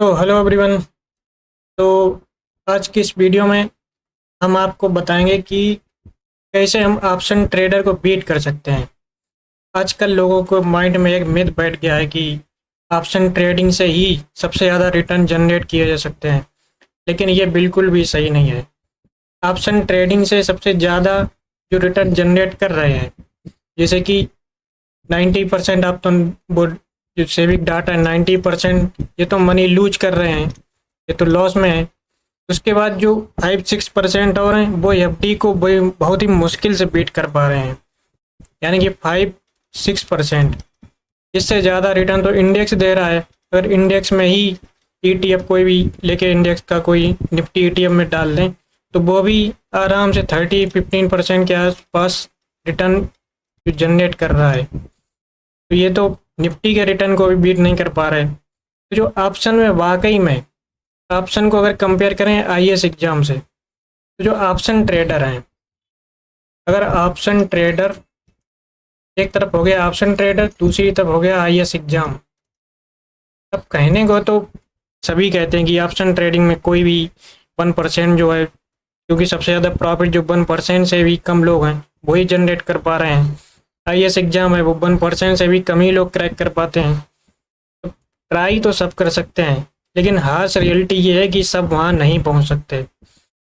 तो hello everyone. तो आज की इस वीडियो में हम आपको बताएंगे कि कैसे हम ऑप्शन ट्रेडर को बीट कर सकते हैं। आजकल लोगों को माइंड में एक मिथ बैठ गया है कि ऑप्शन ट्रेडिंग से ही सबसे ज़्यादा रिटर्न जनरेट किए जा सकते हैं, लेकिन ये बिल्कुल भी सही नहीं है। ऑप्शन ट्रेडिंग से सबसे ज़्यादा जो रिटर्न जनरेट कर रहे हैं, जैसे कि 90% आप तो वो जो सेविंग डाटा है 90% ये तो मनी लूज कर रहे हैं, ये तो लॉस में है। उसके बाद जो 5-6% और हैं वो एफडी को बहुत ही मुश्किल से बीट कर पा रहे हैं, यानी कि 5-6%। इससे ज़्यादा रिटर्न तो इंडेक्स दे रहा है। अगर इंडेक्स में ही ईटीएफ कोई भी लेके इंडेक्स का कोई निफ्टी ईटीएफ में डाल दें तो वो भी आराम से 30-15% के आसपास रिटर्न जनरेट कर रहा है। तो ये तो निफ्टी के रिटर्न को भी बीट नहीं कर पा रहे। तो जो ऑप्शन में वाकई में ऑप्शन को अगर कंपेयर करें आईएएस एग्जाम से, तो जो ऑप्शन ट्रेडर हैं, अगर ऑप्शन ट्रेडर एक तरफ हो गया ऑप्शन ट्रेडर, दूसरी तरफ हो गया आईएएस एग्जाम। अब कहने को तो सभी कहते हैं कि ऑप्शन ट्रेडिंग में कोई भी 1% जो है, क्योंकि सबसे ज़्यादा प्रॉफिट जो 1% से भी कम लोग हैं वही जनरेट कर पा रहे हैं। आईएएस एग्जाम है वो 1% से भी कम ही लोग क्रैक कर पाते हैं। तो ट्राई तो सब कर सकते हैं, लेकिन हार्श रियलिटी ये है कि सब वहाँ नहीं पहुँच सकते।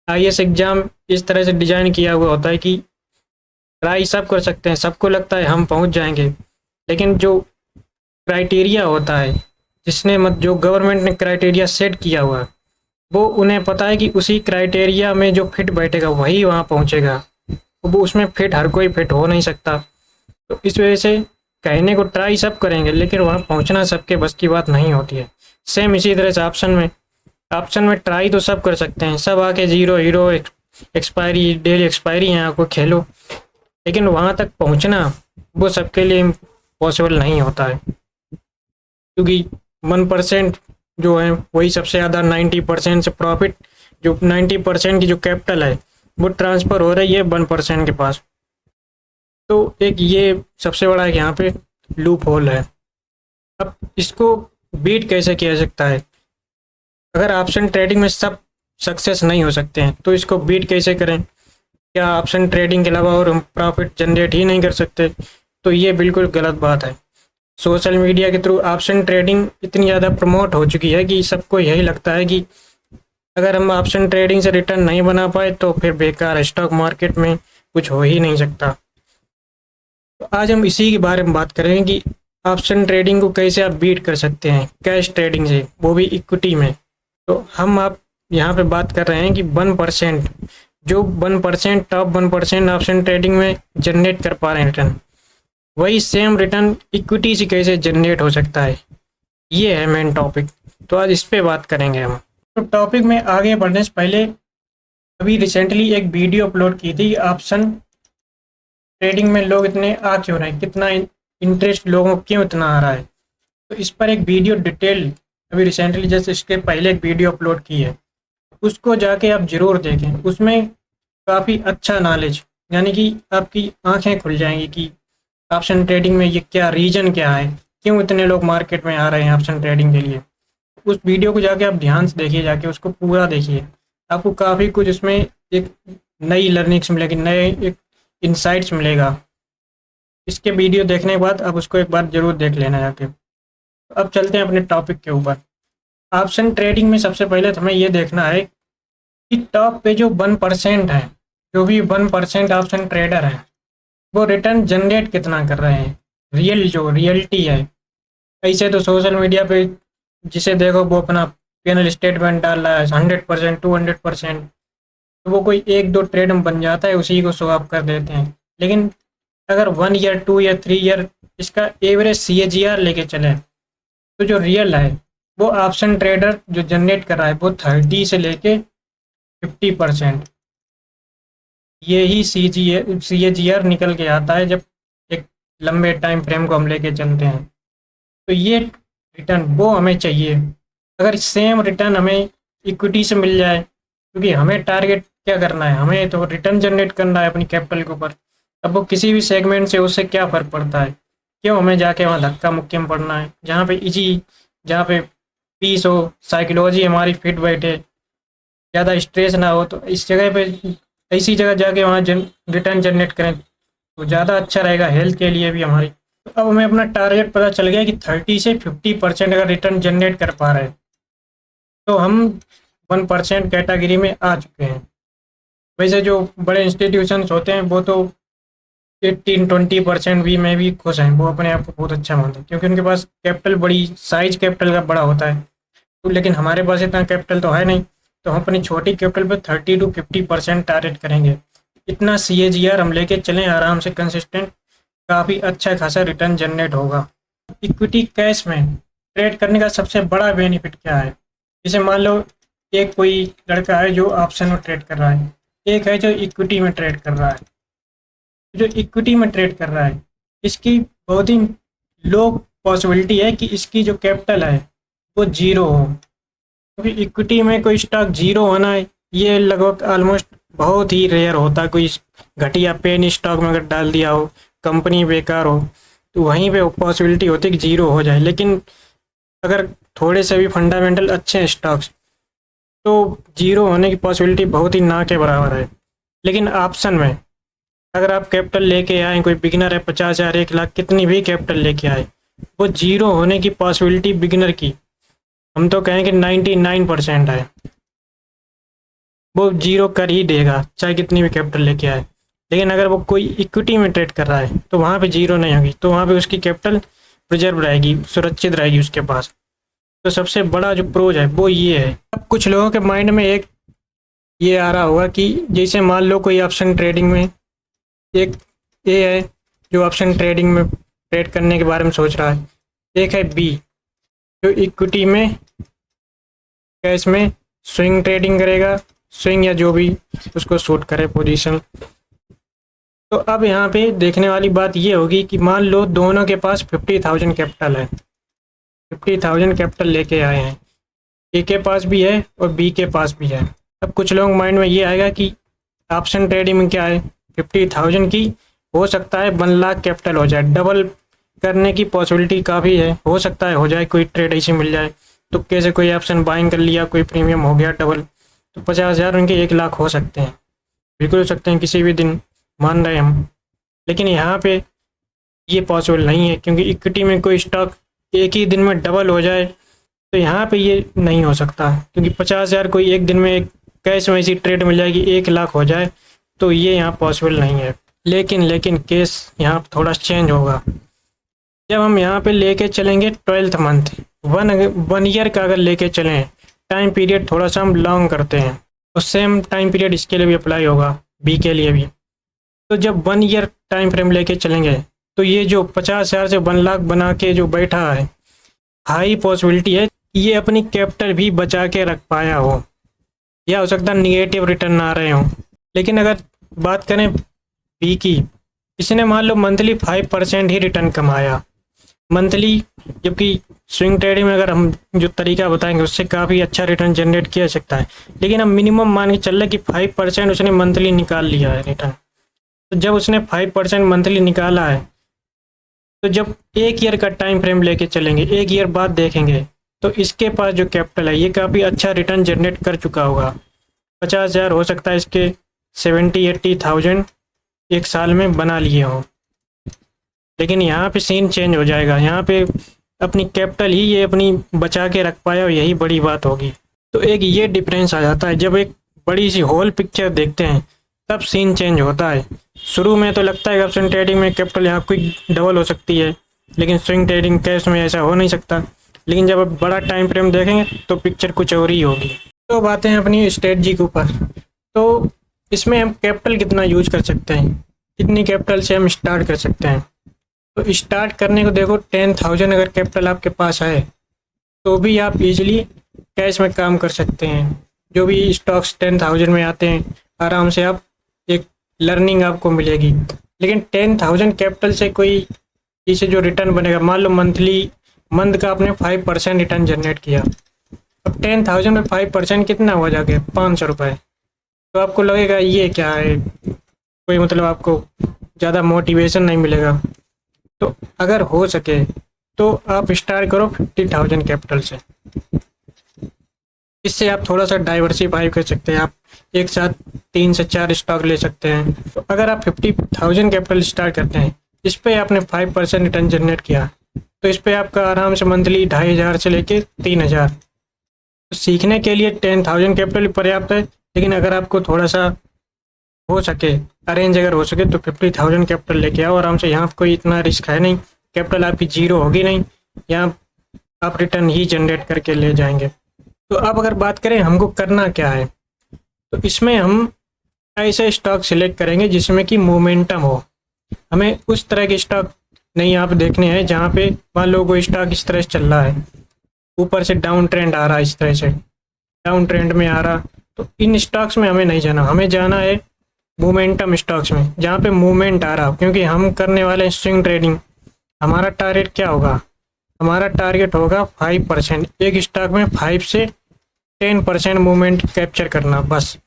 आईएएस एग्जाम इस तरह से डिजाइन किया हुआ होता है कि ट्राई सब कर सकते हैं, सबको लगता है हम पहुंच जाएंगे, लेकिन जो क्राइटेरिया होता है, जिसने मत जो गवर्नमेंट ने क्राइटेरिया सेट किया हुआ है, वो उन्हें पता है कि उसी क्राइटेरिया में जो फिट बैठेगा वही वहाँ पहुंचेगा। वो उसमें फिट हर कोई फिट हो नहीं सकता। तो इस वजह से कहने को ट्राई सब करेंगे, लेकिन वहाँ पहुँचना सबके बस की बात नहीं होती है। सेम इसी तरह से ऑप्शन में ट्राई तो सब कर सकते हैं, सब आके zero hero expiry daily expiry यहाँ को खेलो, लेकिन वहाँ तक पहुँचना वो सबके लिए पॉसिबल नहीं होता है, क्योंकि 1% जो है वही सबसे ज़्यादा 90% से प्रॉफिट, जो 90% की जो कैपिटल है वो ट्रांसफ़र हो रही है 1% के पास। तो एक ये सबसे बड़ा यहाँ पे लूप होल है। अब इसको बीट कैसे किया जा सकता है? अगर ऑप्शन ट्रेडिंग में सब सक्सेस नहीं हो सकते हैं तो इसको बीट कैसे करें? क्या ऑप्शन ट्रेडिंग के अलावा और हम प्रॉफिट जनरेट ही नहीं कर सकते? तो ये बिल्कुल गलत बात है। सोशल मीडिया के थ्रू ऑप्शन ट्रेडिंग इतनी ज़्यादा प्रमोट हो चुकी है कि सबको यही लगता है कि अगर हम ऑप्शन ट्रेडिंग से रिटर्न नहीं बना पाए तो फिर बेकार है, स्टॉक मार्केट में कुछ हो ही नहीं सकता। तो आज हम इसी के बारे में बात करेंगे कि ऑप्शन ट्रेडिंग को कैसे आप बीट कर सकते हैं कैश ट्रेडिंग से, वो भी इक्विटी में। तो हम आप यहाँ पे बात कर रहे हैं कि 1%, जो 1% टॉप 1% ऑप्शन ट्रेडिंग में जनरेट कर पा रहे हैं रिटर्न, वही सेम रिटर्न इक्विटी से कैसे जनरेट हो सकता है, ये है मेन टॉपिक। तो आज इस पे बात करेंगे हम। तो टॉपिक में आगे बढ़ने से पहले अभी रिसेंटली एक वीडियो अपलोड की थी, ऑप्शन ट्रेडिंग में लोग इतने आ क्यों रहे हैं, कितना इंटरेस्ट लोगों को क्यों इतना आ रहा है। तो इस पर एक वीडियो डिटेल अभी रिसेंटली जैसे इसके पहले एक वीडियो अपलोड की है, उसको जाके आप ज़रूर देखें। उसमें काफ़ी अच्छा नॉलेज, यानी कि आपकी आंखें खुल जाएंगी कि ऑप्शन ट्रेडिंग में ये क्या रीजन क्या है, क्यों इतने लोग मार्केट में आ रहे हैं ऑप्शन ट्रेडिंग के लिए। उस वीडियो को जाके आप ध्यान से देखिए, जाके उसको पूरा देखिए, आपको काफ़ी कुछ इसमें एक नई लर्निंग्स मिलेगी, नए एक इंसाइट्स मिलेगा। इसके वीडियो देखने के बाद आप उसको एक बार ज़रूर देख लेना जाके। अब चलते हैं अपने टॉपिक के ऊपर। ऑप्शन ट्रेडिंग में सबसे पहले तो हमें ये देखना है कि टॉप पे जो 1% है, जो भी 1% ऑप्शन ट्रेडर हैं, वो रिटर्न जनरेट कितना कर रहे हैं, रियल जो रियलिटी है। ऐसे तो सोशल मीडिया पे जिसे देखो वो अपना पैनल स्टेटमेंट डाल रहा है 100% 200%, तो वो कोई एक दो ट्रेड में बन जाता है, उसी को शो अप कर देते हैं। लेकिन अगर 1 ईयर 2 ईयर 3 ईयर इसका एवरेज CAGR लेके चले, तो जो रियल है वो ऑप्शन ट्रेडर जो जनरेट कर रहा है वो 30 से लेके 50%, ये ही CAGR निकल के आता है जब एक लंबे टाइम फ्रेम को हम लेके चलते हैं। तो ये रिटर्न वो हमें चाहिए। अगर सेम रिटर्न हमें इक्विटी से मिल जाए, क्योंकि हमें टारगेट क्या करना है, हमें तो रिटर्न जनरेट करना है अपनी कैपिटल के ऊपर। अब वो किसी भी सेगमेंट से उससे क्या फ़र्क पड़ता है, क्यों हमें जाके वहाँ धक्का मुक्की में पड़ना है, जहाँ पे पीस हो, साइकोलॉजी हमारी फिट बैठे, ज़्यादा स्ट्रेस ना हो, तो इस जगह पे ऐसी जगह जाके वहाँ रिटर्न जनरेट करें तो ज़्यादा अच्छा रहेगा हेल्थ के लिए भी हमारी। तो अब हमें अपना टारगेट पता चल गया कि 30 से 50% अगर रिटर्न जनरेट कर पा रहे हैं तो हम 1% कैटेगरी में आ चुके हैं। वैसे जो बड़े इंस्टीट्यूशंस होते हैं वो तो 18-20% भी में भी खुश हैं, वो अपने आप को बहुत अच्छा मानते हैं क्योंकि उनके पास कैपिटल बड़ी साइज कैपिटल का बड़ा होता है। तो लेकिन हमारे पास इतना कैपिटल तो है नहीं, तो हम अपनी छोटी कैपिटल पे 30 to 50% टारगेट करेंगे। इतना CAGR हम लेके चलें आराम से कंसिस्टेंट, काफ़ी अच्छा खासा रिटर्न जनरेट होगा। इक्विटी कैश में ट्रेड करने का सबसे बड़ा बेनिफिट क्या है? जैसे मान लो एक कोई लड़का है जो ऑप्शन में ट्रेड कर रहा है, एक है जो इक्विटी में ट्रेड कर रहा है। जो इक्विटी में ट्रेड कर रहा है इसकी बहुत ही लो पॉसिबिलिटी है कि इसकी जो कैपिटल है वो जीरो हो, क्योंकि इक्विटी में कोई स्टॉक जीरो होना है ये लगभग ऑलमोस्ट बहुत ही रेयर होता है। कोई घटिया पेन स्टॉक में अगर डाल दिया हो, कंपनी बेकार हो, तो वहीं पे पॉसिबिलिटी होती है कि जीरो हो जाए। लेकिन अगर थोड़े से भी फंडामेंटल अच्छे हैं स्टॉक्स तो जीरो होने की पॉसिबिलिटी बहुत ही ना के बराबर है। लेकिन ऑप्शन में अगर आप कैपिटल लेके आए, कोई बिगिनर है 50,000 1 लाख कितनी भी कैपिटल लेके आए, वो जीरो होने की पॉसिबिलिटी बिगिनर की हम तो कहें कि 99% है, वो जीरो कर ही देगा चाहे कितनी भी कैपिटल लेके आए। लेकिन अगर वो कोई इक्विटी में ट्रेड कर रहा है तो वहाँ पे जीरो नहीं होगी, तो वहाँ पे उसकी कैपिटल प्रिजर्व रहेगी, सुरक्षित रहेगी उसके पास। तो सबसे बड़ा जो प्रोज है वो ये है। अब कुछ लोगों के माइंड में एक ये आ रहा होगा कि जैसे मान लो कोई ऑप्शन ट्रेडिंग में एक ए है जो ऑप्शन ट्रेडिंग में ट्रेड करने के बारे में सोच रहा है, एक है बी जो इक्विटी में कैश में स्विंग ट्रेडिंग करेगा, स्विंग या जो भी उसको सूट करे पोजीशन। तो अब यहाँ पे देखने वाली बात ये होगी कि मान लो दोनों के पास 50,000 कैपिटल है, 50,000 कैपिटल लेके आए हैं, ए के पास भी है और बी के पास भी है। अब कुछ लोग माइंड में ये आएगा कि ऑप्शन ट्रेडिंग में क्या है, 50,000 की हो सकता है 1 लाख कैपिटल हो जाए, डबल करने की पॉसिबिलिटी काफ़ी है, हो सकता है हो जाए, कोई ट्रेड ऐसी मिल जाए तुक्के से कोई ऑप्शन बाइंग कर लिया, कोई प्रीमियम हो गया डबल, तो 50,000 उनके 1 लाख हो सकते हैं, बिल्कुल हो सकते हैं किसी भी दिन, मान रहे हम। लेकिन यहाँ पे ये पॉसिबल नहीं है क्योंकि इक्विटी में कोई स्टॉक एक ही दिन में डबल हो जाए तो यहाँ पे ये नहीं हो सकता, क्योंकि 50,000 कोई एक दिन में एक कैश में ऐसी ट्रेड मिल जाएगी 1 लाख हो जाए, तो ये यहाँ पॉसिबल नहीं है। लेकिन केस यहाँ थोड़ा चेंज होगा जब हम यहाँ पे लेके चलेंगे 12th मंथ, 1 ईयर का अगर लेके चलें, टाइम पीरियड थोड़ा सा हम लॉन्ग करते हैं, तो सेम टाइम पीरियड इसके लिए भी अप्लाई होगा, बी के लिए भी। तो जब 1 ईयर टाइम फ्रेम लेके चलेंगे तो ये जो 50,000 से 1 लाख बना के जो बैठा है, हाई पॉसिबिलिटी है ये अपनी कैपिटल भी बचा के रख पाया हो, या हो सकता है निगेटिव रिटर्न आ रहे हों। लेकिन अगर बात करें बी की, इसने मान लो मंथली 5% ही रिटर्न कमाया मंथली, जबकि स्विंग ट्रेडिंग में अगर हम जो तरीका बताएंगे उससे काफ़ी अच्छा रिटर्न जनरेट किया जा सकता है। लेकिन हम मिनिमम मान के चल रहे कि 5% उसने मंथली निकाल लिया है रिटर्न। तो जब उसने 5% मंथली निकाला है, तो जब 1 ईयर का टाइम फ्रेम लेके चलेंगे, 1 ईयर बाद देखेंगे, तो इसके पास जो कैपिटल है ये काफ़ी अच्छा रिटर्न जनरेट कर चुका होगा। 50,000 हो सकता है इसके 70-80,000 एक साल में बना लिए हों। लेकिन यहाँ पे सीन चेंज हो जाएगा, यहाँ पे अपनी कैपिटल ही ये अपनी बचा के रख पाया और यही बड़ी बात होगी। तो एक ये डिफरेंस आ जाता है, जब एक बड़ी सी होल पिक्चर देखते हैं तब सीन चेंज होता है। शुरू में तो लगता है कि ऑप्शन ट्रेडिंग में कैपिटल यहाँ क्विक डबल हो सकती है, लेकिन स्विंग ट्रेडिंग कैश में ऐसा हो नहीं सकता। लेकिन जब आप बड़ा टाइम फ्रेम देखेंगे तो पिक्चर कुछ और ही होगी। तो बातें हैं अपनी स्ट्रेटजी के ऊपर, तो इसमें हम कैपिटल कितना यूज कर सकते हैं, कितनी कैपिटल से हम स्टार्ट कर सकते हैं। तो स्टार्ट करने को देखो 10,000 अगर कैपिटल आपके पास है तो भी आप इजीली कैश में काम कर सकते हैं। जो भी स्टॉक्स 10,000 में आते हैं आराम से आप एक लर्निंग आपको मिलेगी। लेकिन 10,000 कैपिटल से कोई इसे जो रिटर्न बनेगा, मान लो मंथ का आपने 5% रिटर्न जनरेट किया, अब 10,000 में 5% कितना हो जाएगा, 500 रुपये। तो आपको लगेगा ये क्या है, कोई मतलब आपको ज़्यादा मोटिवेशन नहीं मिलेगा। तो अगर हो सके तो आप स्टार्ट करो 50,000 कैपिटल से। इससे आप थोड़ा सा डाइवर्सिफाई कर सकते हैं। आप एक साथ 3 से 4 स्टॉक ले सकते हैं। तो अगर आप 50,000 कैपिटल स्टार्ट करते हैं, इस पे आपने 5% रिटर्न जनरेट किया, तो इस पे आपका आराम से मंथली 2,500 से लेके 3,000। तो सीखने के लिए 10,000 कैपिटल पर्याप्त है, लेकिन अगर आपको थोड़ा सा हो सके, अरेंज अगर हो सके, तो 50,000 कैपिटल लेके आओ आराम से। यहाँ कोई इतना रिस्क है नहीं, कैपिटल आपकी जीरो होगी नहीं, यहाँ आप रिटर्न ही जनरेट करके ले जाएंगे। तो अब अगर बात करें हमको करना क्या है, तो इसमें हम ऐसे स्टॉक सिलेक्ट करेंगे जिसमें कि मोमेंटम हो। हमें उस तरह के स्टॉक नहीं आप देखने हैं जहाँ पे मान लो कोई स्टॉक इस तरह से चल रहा है, ऊपर से डाउन ट्रेंड आ रहा है, इस तरह से डाउन ट्रेंड में आ रहा, तो इन स्टॉक्स में हमें नहीं जाना। हमें जाना है मोमेंटम स्टॉक्स में, जहाँ पे मूवमेंट आ रहा, क्योंकि हम करने वाले हैं स्विंग ट्रेडिंग। हमारा टारगेट क्या होगा? हमारा टारगेट होगा 5%, एक स्टॉक में 5 से 10% मूवमेंट कैप्चर करना, बस।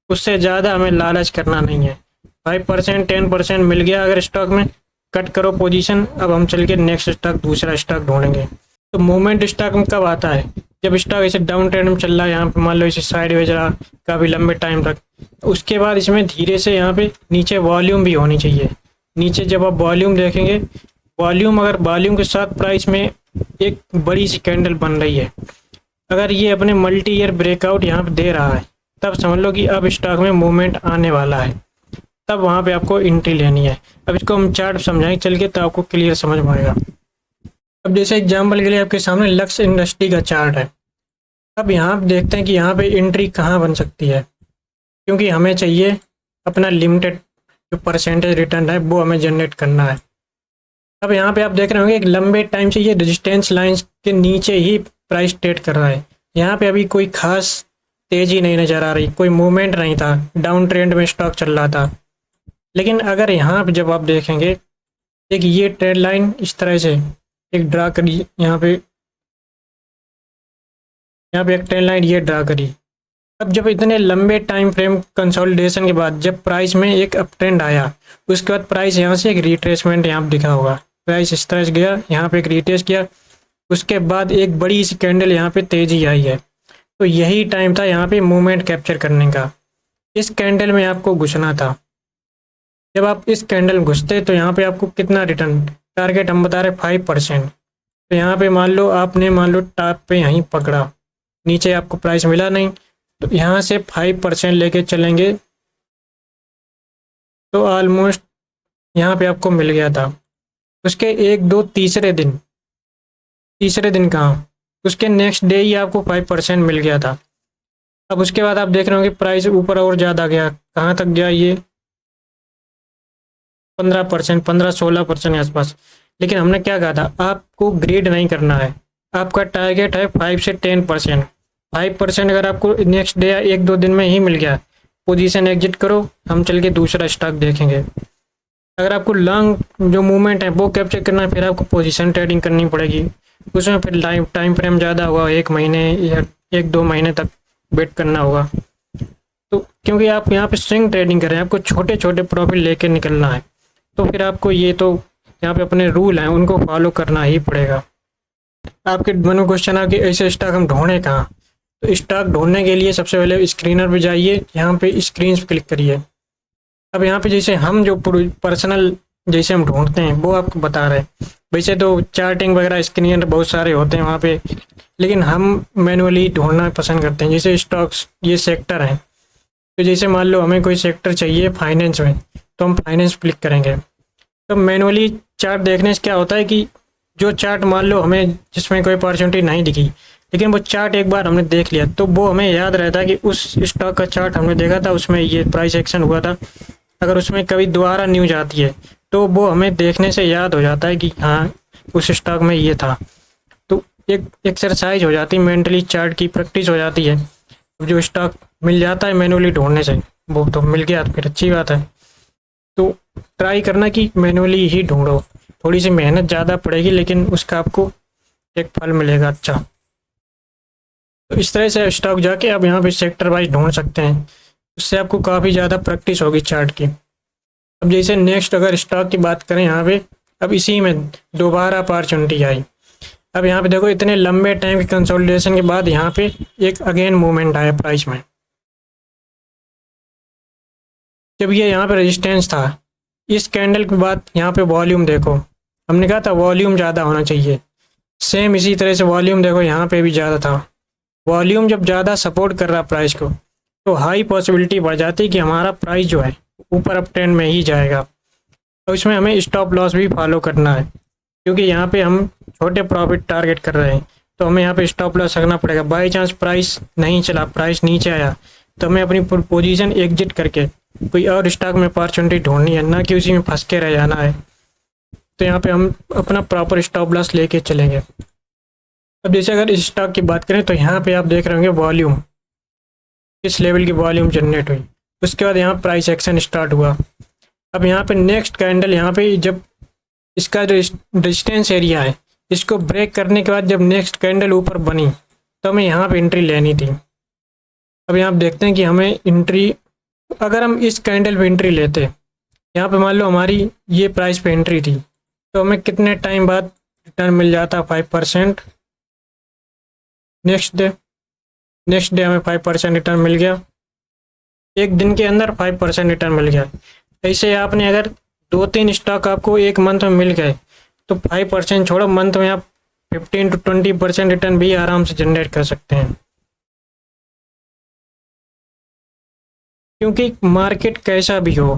उससे ज़्यादा हमें लालच करना नहीं है। 5% 10% मिल गया अगर स्टॉक में, कट करो पोजीशन। अब हम चल के नेक्स्ट स्टॉक, दूसरा स्टॉक ढूंढेंगे। तो मूवमेंट स्टॉक में कब आता है? जब स्टॉक ऐसे डाउन ट्रेंड में चल रहा है, यहाँ पे मान लो इसे साइडवेज रहा काफ़ी लंबे टाइम तक, उसके बाद इसमें धीरे से यहाँ पे नीचे वॉल्यूम भी होनी चाहिए। नीचे जब आप वॉल्यूम देखेंगे, वॉल्यूम अगर वॉल्यूम के साथ प्राइस में एक बड़ी सी कैंडल बन रही है, अगर ये अपने मल्टी ईयर ब्रेकआउट यहाँ पे दे रहा है, तब समझ लो कि अब स्टॉक में मूवमेंट आने वाला है, तब वहाँ पे आपको एंट्री लेनी है। अब इसको हम चार्ट समझाएंगे चल के, तो आपको क्लियर समझ में आएगा। अब जैसे एग्जांपल के लिए आपके सामने लक्स इंडस्ट्री का चार्ट है। अब यहाँ पे देखते हैं कि यहाँ पे एंट्री कहाँ बन सकती है, क्योंकि हमें चाहिए अपना लिमिटेड जो परसेंटेज रिटर्न है वो हमें जनरेट करना है। अब यहाँ पे आप देख रहे होंगे एक लंबे टाइम से ये रेजिस्टेंस लाइंस के नीचे ही प्राइस ट्रेड कर रहा है। यहाँ पे अभी कोई खास तेज़ी नहीं नज़र आ रही, कोई मूवमेंट नहीं था, डाउन ट्रेंड में स्टॉक चल रहा था। लेकिन अगर यहाँ पे जब आप देखेंगे, एक ये ट्रेड लाइन इस तरह से एक ड्रा करी, यहाँ पे एक ट्रेड लाइन ये ड्रा करी। अब जब इतने लंबे टाइम फ्रेम कंसोलिडेशन के बाद जब प्राइस में एक अप ट्रेंड आया, उसके बाद प्राइस यहाँ से एक रिट्रेसमेंट यहाँ पे दिखा होगा, प्राइस इस तरह से गया, यहाँ पे एक रिट्रेस किया, उसके बाद एक बड़ी सी कैंडल यहाँ पे तेज़ी आई है। तो यही टाइम था यहाँ पे मूवमेंट कैप्चर करने का। इस कैंडल में आपको घुसना था। जब आप इस कैंडल में घुसते तो यहाँ पे आपको कितना रिटर्न टारगेट हम बता रहे 5%। तो यहाँ पे मान लो आपने टॉप पे यहीं पकड़ा, नीचे आपको प्राइस मिला नहीं, तो यहाँ से 5% लेके चलेंगे तो ऑलमोस्ट यहाँ पे आपको मिल गया था। उसके एक दो तीसरे दिन कहाँ, उसके नेक्स्ट डे ही आपको 5% मिल गया था। अब उसके बाद आप देख रहे होंगे प्राइस ऊपर और ज़्यादा गया, कहाँ तक गया? ये 15%, 15-16% के आसपास। लेकिन हमने क्या कहा था, आपको ग्रेड नहीं करना है, आपका टारगेट है 5 से 10%। 5% अगर आपको नेक्स्ट डे या एक दो दिन में ही मिल गया, पोजीशन एग्जिट करो, हम चल के दूसरा स्टॉक देखेंगे। अगर आपको लॉन्ग जो मूवमेंट है वो कैप्चर करना है, फिर आपको पोजीशन ट्रेडिंग करनी पड़ेगी। उसमें फिर टाइम फ्रेम ज़्यादा होगा, 1 महीने या 1-2 महीने तक वेट करना होगा। तो क्योंकि आप यहाँ पे स्विंग ट्रेडिंग कर रहे हैं, आपको छोटे छोटे प्रॉफिट लेके निकलना है, तो फिर आपको ये तो यहाँ पे अपने रूल हैं उनको फॉलो करना ही पड़ेगा। आपके मन में क्वेश्चन आ कि ऐसे स्टॉक हम ढूंढें कहाँ? तो स्टॉक ढूंढने के लिए सबसे पहले स्क्रीनर पे जाइए, यहाँ पे स्क्रीन पे क्लिक करिए। अब यहाँ पे जैसे हम जो पर्सनल जैसे हम ढूंढते हैं वो आपको बता रहे हैं। वैसे तो चार्टिंग वगैरह स्क्रीनर बहुत सारे होते हैं वहाँ पे, लेकिन हम मैनुअली ढूंढना पसंद करते हैं। जैसे स्टॉक्स ये सेक्टर हैं, तो जैसे मान लो हमें कोई सेक्टर चाहिए फाइनेंस में, तो हम फाइनेंस क्लिक करेंगे। तो मैनुअली चार्ट देखने से क्या होता है कि जो चार्ट मान लो हमें जिसमें कोई अपॉर्चुनिटी नहीं दिखी, लेकिन वो चार्ट एक बार हमने देख लिया तो वो हमें याद रहता है कि उस स्टॉक का चार्ट हमने देखा था, उसमें ये प्राइस एक्शन हुआ था। अगर उसमें कभी दोबारा न्यूज आती है तो वो हमें देखने से याद हो जाता है कि हाँ उस स्टॉक में ये था। तो एक एक्सरसाइज हो जाती है, मेंटली चार्ट की प्रैक्टिस हो जाती है। जो स्टॉक मिल जाता है मैनुअली ढूंढने से, वो तो मिल गया तो फिर अच्छी बात है। तो ट्राई करना कि मैनुअली ही ढूंढो, थोड़ी सी मेहनत ज़्यादा पड़ेगी लेकिन उसका आपको एक फल मिलेगा अच्छा। तो इस तरह से स्टॉक जाके आप यहाँ पे सेक्टर वाइज ढूंढ सकते हैं, उससे आपको काफ़ी ज़्यादा प्रैक्टिस होगी चार्ट की। अब जैसे नेक्स्ट अगर स्टॉक की बात करें यहाँ पे, अब इसी में दोबारा अपॉर्चुनिटी आई। अब यहाँ पे देखो इतने लंबे टाइम की कंसोलिडेशन के बाद यहाँ पे एक अगेन मूवमेंट आया प्राइस में। जब ये यहाँ पे रेजिस्टेंस था, इस कैंडल के बाद यहाँ पे वॉल्यूम देखो, हमने कहा था वॉल्यूम ज़्यादा होना चाहिए, सेम इसी तरह से वॉल्यूम देखो यहाँ पे भी ज़्यादा था। वॉल्यूम जब ज़्यादा सपोर्ट कर रहा प्राइस को, तो हाई पॉसिबिलिटी बढ़ जाती है कि हमारा प्राइस जो है ऊपर अप ट्रेंड में ही जाएगा। और इसमें हमें स्टॉप लॉस भी फॉलो करना है, क्योंकि यहाँ पे हम छोटे प्रॉफिट टारगेट कर रहे हैं, तो हमें यहाँ पे स्टॉप लॉस रखना पड़ेगा। बाई चांस प्राइस नहीं चला, प्राइस नीचे आया, तो हमें अपनी पोजीशन एग्जिट करके कोई और स्टॉक में अपॉर्चुनिटी ढूंढनी है, ना कि उसी में फंस के रह जाना है। तो यहाँ पे हम अपना प्रॉपर स्टॉप लॉस लेके चलेंगे। अब जैसे अगर इस स्टॉक की बात करें, तो यहाँ पे आप देख रहे होंगे वॉल्यूम, किस लेवल की वॉल्यूम जनरेट हुई, उसके बाद यहाँ प्राइस एक्शन स्टार्ट हुआ। अब यहाँ पे नेक्स्ट कैंडल, यहाँ पे जब इसका जो रेजिस्टेंस एरिया है, इसको ब्रेक करने के बाद जब नेक्स्ट कैंडल ऊपर बनी, तो हमें यहाँ पे एंट्री लेनी थी। अब यहाँ आप देखते हैं कि हमें एंट्री, अगर हम इस कैंडल पे एंट्री लेते, यहाँ पे मान लो हमारी ये प्राइस पे एंट्री थी, तो हमें कितने टाइम बाद रिटर्न मिल जाता? 5%। नेक्स्ट डे हमें 5% रिटर्न मिल गया, एक दिन के अंदर 5% रिटर्न मिल गया। ऐसे आपने अगर 2-3 स्टॉक आपको एक मंथ में मिल गए, तो 5% छोड़ो, मंथ में आप 15 to 20% रिटर्न भी आराम से जनरेट कर सकते हैं। क्योंकि मार्केट कैसा भी हो,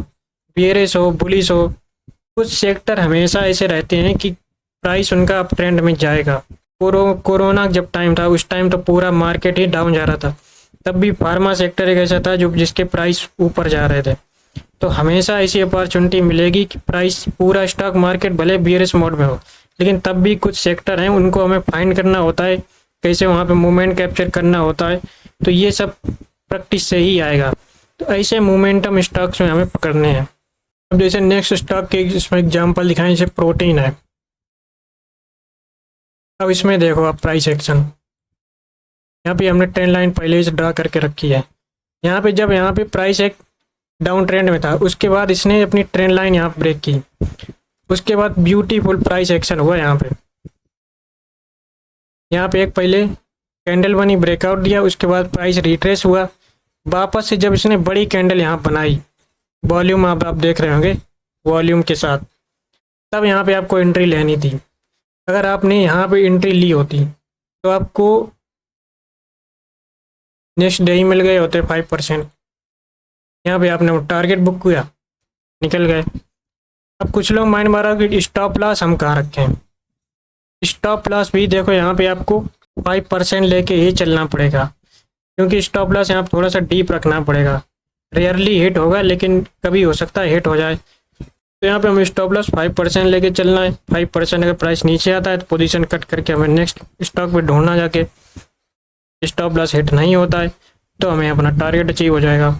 बेयरिश हो, बुलिश हो, कुछ सेक्टर हमेशा ऐसे रहते हैं कि प्राइस उनका अप ट्रेंड में जाएगा। कोरोना जब टाइम था, उस टाइम तो पूरा मार्केट ही डाउन जा रहा था, तब भी फार्मा सेक्टर एक ऐसा था जो जिसके प्राइस ऊपर जा रहे थे। तो हमेशा ऐसी अपॉर्चुनिटी मिलेगी कि प्राइस, पूरा स्टॉक मार्केट भले बेयरिश मोड में हो, लेकिन तब भी कुछ सेक्टर हैं, उनको हमें फाइंड करना होता है, कैसे वहाँ पे मूवमेंट कैप्चर करना होता है। तो ये सब प्रैक्टिस से ही आएगा। तो ऐसे मोमेंटम स्टॉक्स में हमें पकड़ने हैं। अब जैसे नेक्स्ट स्टॉक के इसमें एग्जांपल दिखाएं, जैसे प्रोटीन है। अब इसमें देखो आप प्राइस एक्शन, यहाँ पे हमने ट्रेंड लाइन पहले से ड्रा करके रखी है। यहाँ पे जब यहाँ पे प्राइस एक डाउन ट्रेंड में था, उसके बाद इसने अपनी ट्रेंड लाइन यहाँ ब्रेक की, उसके बाद ब्यूटीफुल प्राइस एक्शन हुआ। यहाँ पे एक पहले कैंडल बनी, ब्रेकआउट दिया, उसके बाद प्राइस रिट्रेस हुआ, वापस से जब इसने बड़ी कैंडल यहाँ बनाई, वॉल्यूम आप देख रहे होंगे वॉल्यूम के साथ, तब यहाँ पे आपको एंट्री लेनी थी। अगर आपने यहाँ पे एंट्री ली होती, तो आपको नेक्स्ट डे ही मिल गए होते 5%। यहाँ पे आपने टारगेट बुक किया, निकल गए। अब कुछ लोग माइंड मारा कि स्टॉप लॉस हम कहाँ रखें। स्टॉप लॉस भी देखो, यहाँ पे आपको 5% लेके ही चलना पड़ेगा, क्योंकि स्टॉप लॉस यहाँ थोड़ा सा डीप रखना पड़ेगा। रेयरली हिट होगा, लेकिन कभी हो सकता है हिट हो जाए। तो यहाँ पे हमें स्टॉप लॉस 5% लेके चलना है। 5% अगर प्राइस नीचे आता है, तो पोजीशन कट करके हमें नेक्स्ट स्टॉक पे ढूंढना जाके। स्टॉप लॉस हिट नहीं होता है, तो हमें अपना टारगेट अचीव हो जाएगा।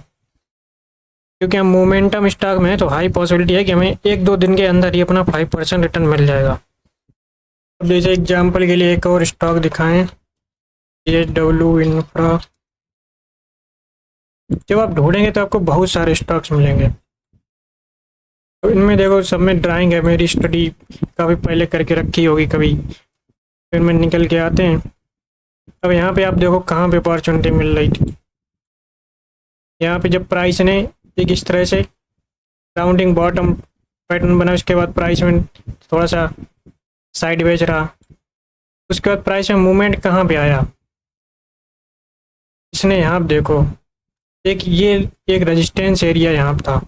क्योंकि हम मोमेंटम स्टॉक में है, तो हाई पॉसिबिलिटी है कि हमें 1-2 दिन के अंदर ही अपना 5% रिटर्न मिल जाएगा। अब जैसे एग्जाम्पल के लिए एक और स्टॉक दिखाएं, JSW इंफ्रा। जब आप ढूंढेंगे तो आपको बहुत सारे स्टॉक्स मिलेंगे। तो इनमें देखो, सब में ड्राइंग है, मेरी स्टडी काफ़ी पहले करके रखी होगी कभी, फिर में निकल के आते हैं। अब यहाँ पे आप देखो कहाँ पे अपॉर्चुनिटी मिल रही थी। यहाँ पे जब प्राइस ने एक इस तरह से राउंडिंग बॉटम पैटर्न बना, उसके बाद प्राइस में थोड़ा सा साइडवेज रहा, उसके बाद प्राइस में मूवमेंट कहाँ पे आया, इसने यहाँ पे देखो एक रेजिस्टेंस एरिया यहाँ पे था।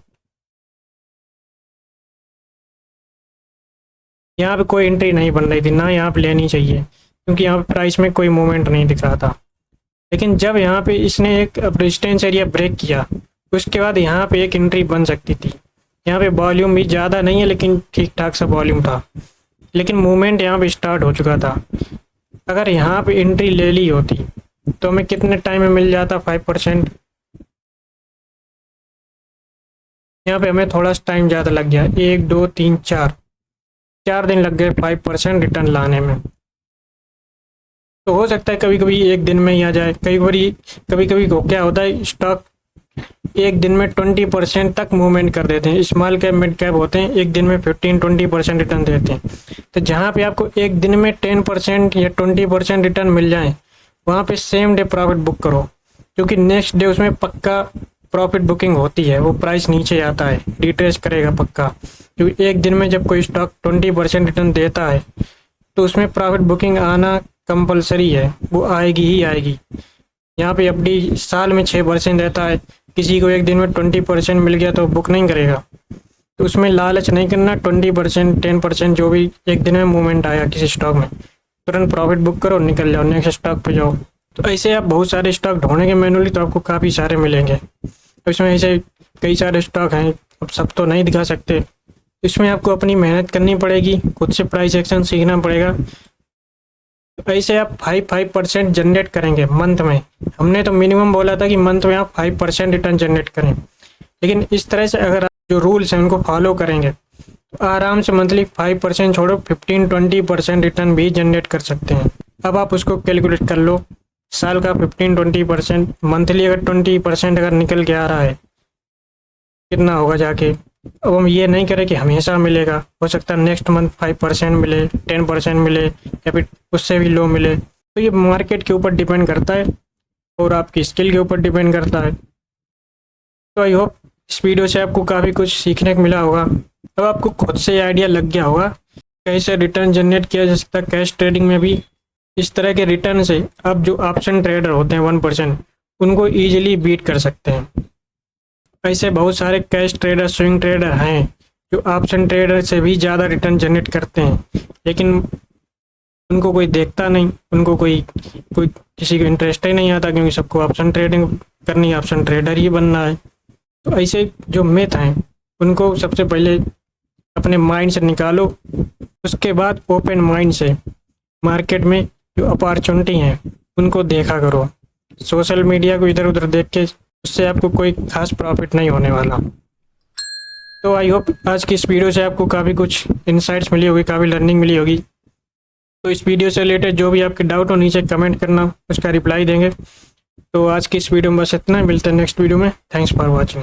यहाँ पे कोई एंट्री नहीं बन रही थी, ना यहाँ पे लेनी चाहिए, क्योंकि यहाँ पे प्राइस में कोई मूवमेंट नहीं दिख रहा था। लेकिन जब यहाँ पे इसने एक रेजिस्टेंस एरिया ब्रेक किया, उसके बाद यहाँ पे एक एंट्री बन सकती थी। यहाँ पे वॉल्यूम भी ज़्यादा नहीं है, लेकिन ठीक ठाक सा वॉल्यूम था, लेकिन मूवमेंट यहाँ पे स्टार्ट हो चुका था। अगर यहाँ पे एंट्री ले ली होती, तो हमें कितने टाइम में मिल जाता 5%। यहाँ पे हमें थोड़ा सा टाइम ज़्यादा लग गया, 1, 2, 3, 4 दिन लग गए 5% रिटर्न लाने में। तो हो सकता है कभी कभी एक दिन में ही आ जाए, कभी कभी क्या होता है, स्टॉक एक दिन में 20% तक मूवमेंट कर देते हैं। स्मॉल कैप मिड कैप होते हैं एक दिन में 15-20% रिटर्न देते हैं। तो जहाँ पे आपको एक दिन में 10% या 20% रिटर्न मिल जाए, वहाँ पे सेम डे प्रॉफिट बुक करो, क्योंकि नेक्स्ट डे उसमें पक्का प्रॉफिट बुकिंग होती है, वो प्राइस नीचे आता है, रिट्रेस करेगा पक्का। क्योंकि एक दिन में जब कोई स्टॉक 20% रिटर्न देता है तो उसमें प्रॉफिट बुकिंग आना कंपलसरी है, वो आएगी ही आएगी। यहाँ पे एफडी साल में 6% रहता है, किसी को एक दिन में 20% मिल गया तो बुक नहीं करेगा। तो उसमें लालच नहीं करना, 20% 10% जो भी एक दिन में मूवमेंट आया किसी स्टॉक में, तुरंत प्रॉफिट बुक करो, निकल जाओ, नेक्स्ट स्टॉक पे जाओ। तो ऐसे आप बहुत सारे स्टॉक ढूंढेंगे मैनुअली तो आपको काफ़ी सारे मिलेंगे। तो इसमें ऐसे कई सारे स्टॉक हैं, अब सब तो नहीं दिखा सकते। इसमें आपको अपनी मेहनत करनी पड़ेगी, खुद से प्राइस एक्शन सीखना पड़ेगा। तो ऐसे आप 5% जनरेट करेंगे मंथ में। हमने तो मिनिमम बोला था कि मंथ में आप 5% रिटर्न जनरेट करें, लेकिन इस तरह से अगर आप जो रूल्स हैं उनको फॉलो करेंगे तो आराम से मंथली 5% छोड़ो 15-20% रिटर्न भी जनरेट कर सकते हैं। अब आप उसको कैलकुलेट कर लो, साल का 15-20%, मंथली अगर 20% अगर निकल के आ रहा है कितना होगा जाके। अब हम ये नहीं करें कि हमेशा मिलेगा, हो सकता है नेक्स्ट मंथ 5% मिले, 10% मिले, या फिर उससे भी लो मिले। तो ये मार्केट के ऊपर डिपेंड करता है और आपकी स्किल के ऊपर डिपेंड करता है। तो आई होप इस वीडियो से आपको काफ़ी कुछ सीखने को मिला होगा। अब आपको खुद से आइडिया लग गया होगा कैसे रिटर्न जनरेट किया जा सकता है कैश ट्रेडिंग में भी। इस तरह के रिटर्न से आप जो ऑप्शन ट्रेडर होते हैं 1%, उनको ईजिली बीट कर सकते हैं। ऐसे बहुत सारे कैश ट्रेडर, स्विंग ट्रेडर हैं जो ऑप्शन ट्रेडर से भी ज़्यादा रिटर्न जनरेट करते हैं, लेकिन उनको कोई देखता नहीं, उनको कोई किसी को इंटरेस्ट ही नहीं आता, क्योंकि सबको ऑप्शन ट्रेडिंग करनी है, ऑप्शन ट्रेडर ही बनना है। तो ऐसे जो मिथ हैं उनको सबसे पहले अपने माइंड से निकालो, उसके बाद ओपन माइंड से मार्केट में जो अपॉर्चुनिटी हैं उनको देखा करो। सोशल मीडिया को इधर उधर देख के उससे आपको कोई खास प्रॉफिट नहीं होने वाला। तो आई होप आज की इस वीडियो से आपको काफ़ी कुछ इंसाइट्स मिली होगी, काफ़ी लर्निंग मिली होगी। तो इस वीडियो से रिलेटेड जो भी आपके डाउट हो नीचे कमेंट करना, उसका रिप्लाई देंगे। तो आज की इस वीडियो में बस इतना, मिलते हैं नेक्स्ट वीडियो में। Thanks for watching.